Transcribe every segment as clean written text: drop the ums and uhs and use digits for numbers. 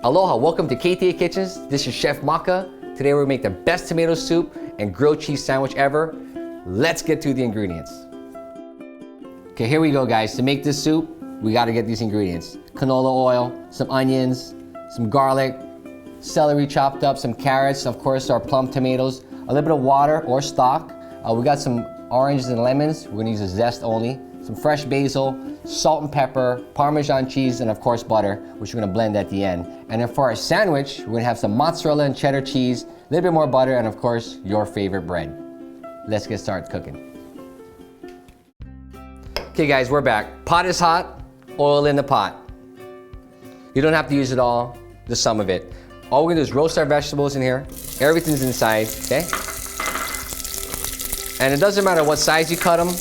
Aloha, welcome to KTA Kitchens. This is Chef Maka. Today we're gonna make the best tomato soup and grilled cheese sandwich ever. Let's get to the ingredients. Okay, here we go guys. To make this soup, we gotta get these ingredients. Canola oil, some onions, some garlic, celery chopped up, some carrots, of course our plum tomatoes, a little bit of water or stock. We got some oranges and lemons. We're gonna use a zest only. Some fresh basil, salt and pepper, Parmesan cheese, and of course butter, which we're gonna blend at the end. And then for our sandwich, we're gonna have some mozzarella and cheddar cheese, a little bit more butter, and of course, your favorite bread. Let's get started cooking. Okay guys, we're back. Pot is hot, oil in the pot. You don't have to use it all, just some of it. All we're gonna do is roast our vegetables in here. Everything's inside, okay? And it doesn't matter what size you cut them.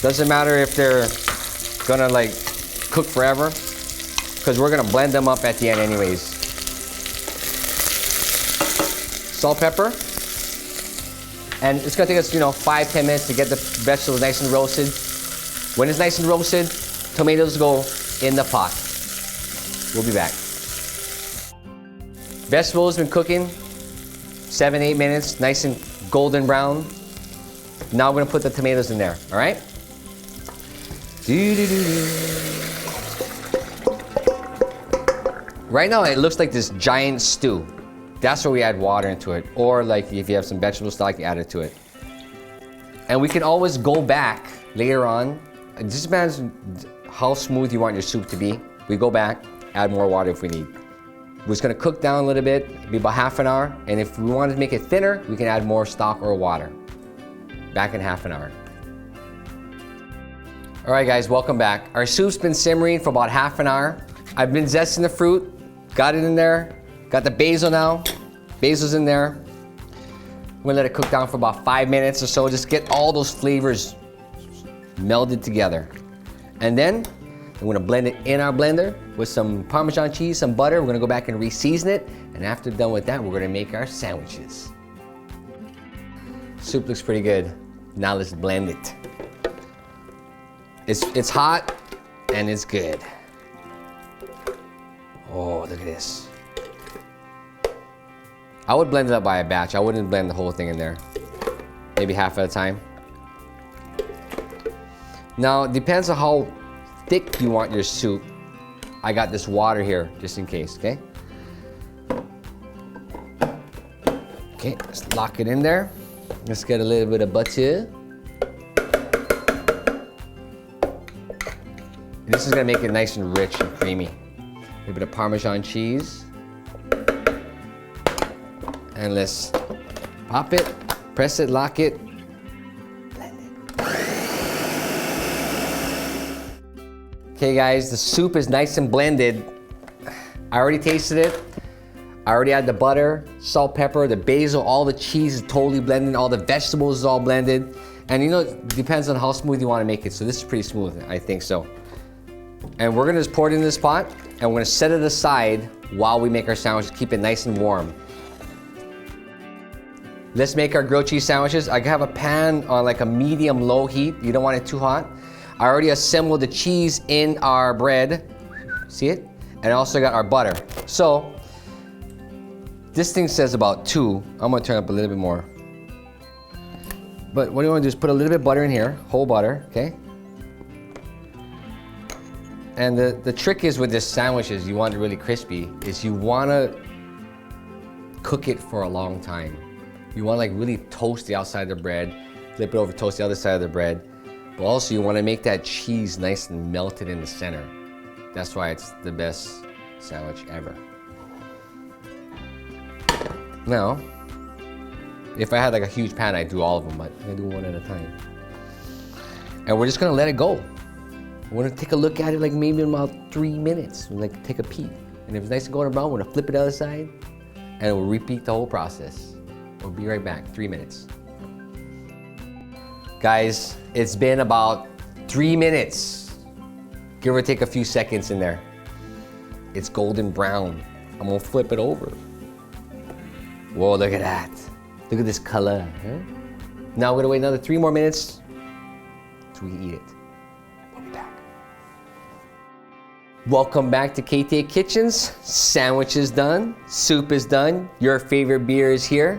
Doesn't matter if they're gonna like cook forever, because we're gonna blend them up at the end anyways. Salt, pepper. And it's gonna take us, 5-10 minutes to get the vegetables nice and roasted. When it's nice and roasted, tomatoes go in the pot. We'll be back. Vegetables been cooking 7-8 minutes, nice and golden brown. Now we're gonna put the tomatoes in there, all right? Right now it looks like this giant stew. That's where we add water into it. Or like if you have some vegetable stock, you add it to it. And we can always go back later on. It just depends how smooth you want your soup to be. We go back, add more water if we need. We're just gonna cook down a little bit, be about half an hour. And if we want to make it thinner, we can add more stock or water. Back in half an hour. All right guys, welcome back. Our soup's been simmering for about half an hour. I've been zesting the fruit, got it in there. Got the basil now, basil's in there. We're gonna let it cook down for about 5 minutes or so, just get all those flavors melded together. And then I'm gonna blend it in our blender with some Parmesan cheese, some butter. We're gonna go back and re-season it. And after done with that, we're gonna make our sandwiches. Soup looks pretty good. Now let's blend it. It's hot and it's good. Oh, look at this. I would blend it up by a batch. I wouldn't blend the whole thing in there. Maybe half at a time. Now, it depends on how thick you want your soup. I got this water here, just in case, okay? Okay, let's lock it in there. Let's get a little bit of butter. This is gonna make it nice and rich and creamy. A little bit of Parmesan cheese. And let's pop it, press it, lock it, blend it. Okay guys, the soup is nice and blended. I already tasted it. I already had the butter, salt, pepper, the basil, all the cheese is totally blended, all the vegetables is all blended. And it depends on how smooth you want to make it. So this is pretty smooth, I think so. And we're gonna just pour it in this pot and we're gonna set it aside while we make our sandwiches, keep it nice and warm. Let's make our grilled cheese sandwiches. I have a pan on like a medium-low heat. You don't want it too hot. I already assembled the cheese in our bread. See it? And I also got our butter. So, this thing says about 2. I'm gonna turn up a little bit more. But what you wanna do is put a little bit of butter in here, whole butter, okay? And the trick is with this sandwich is you want it really crispy, is you wanna cook it for a long time. You want to like really toast the outside of the bread, flip it over, toast the other side of the bread. But also you want to make that cheese nice and melted in the center. That's why it's the best sandwich ever. Now, if I had like a huge pan, I'd do all of them, but I'm gonna do one at a time. And we're just gonna let it go. We're gonna take a look at it like maybe in about 3 minutes. We'll like take a peek. And if it's nice and golden brown, we're gonna flip it to the other side and we'll repeat the whole process. We'll be right back, 3 minutes. Guys, it's been about 3 minutes. Give or take a few seconds in there. It's golden brown. I'm gonna flip it over. Whoa, look at that. Look at this color, huh? Now we're gonna wait another 3 more minutes so we can eat it. We'll be back. Welcome back to KTA Kitchens. Sandwich is done, soup is done, your favorite beer is here.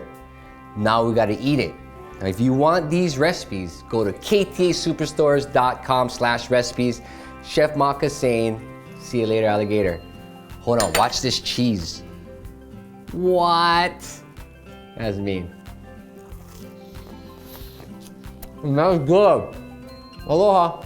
Now we gotta eat it. Now, if you want these recipes, go to ktasuperstores.com/recipes. Chef Maka saying, see you later, alligator. Hold on, watch this cheese. What? That's mean. That was good. Aloha.